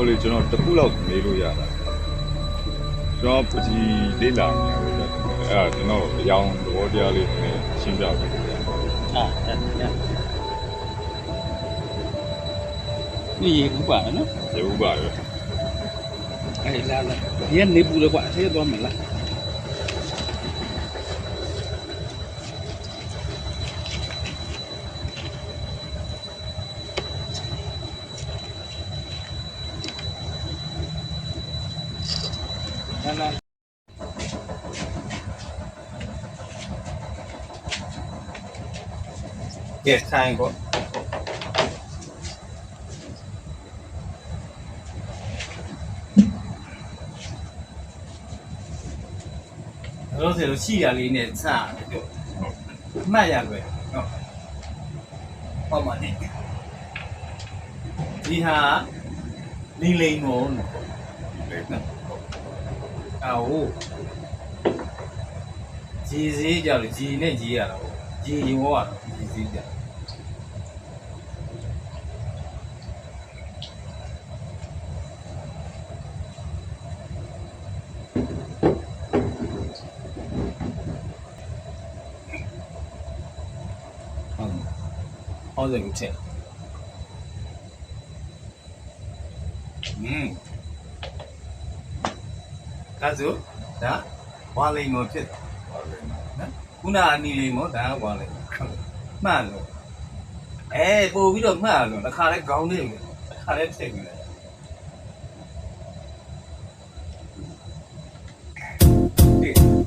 လေးကျွန်တော်တစ်ခုလောက်မေးလို့ရတာကျွန်တော်ပကြီးလေးလာနေရတယ်အဲ့ဒါကျွန်တော်အယောင်သဘောတရားလေးနဲ့ရှင်းပြပေးတယ်นี่กูป่ะเนาะ ရေဥပါပဲ ไอ้ลาเย็นนี่ปูเลยกว่าใช้ตัวมันละนั่นน่ะเก็บใส่ก่อนเราเสียชี้อะไรเนี่ยซะไม่อยากเลยเนาะประมาณนี้ဒီဟာလိမ့်လိမ့်မို့နော်အော်ဂျီစည်းကြလို့ဂျီနဲ့ဂျီရတာပေါ့ဂျီရောอ่ะဂျီစည်းကြဟောတယ်ကိုချက်ဒါဆိုဒါဝါလိမ်မို့ဖြစ်နော်ခုနအနီလိမ်မို့ဒါဝါလိမ်မှန်လို့ပို့ပြီးတော့မှန်လို့တစ်ခါလဲခေါင်းနေတယ်တစ်ခါလဲထည့်ပြီးတယ်ဒီ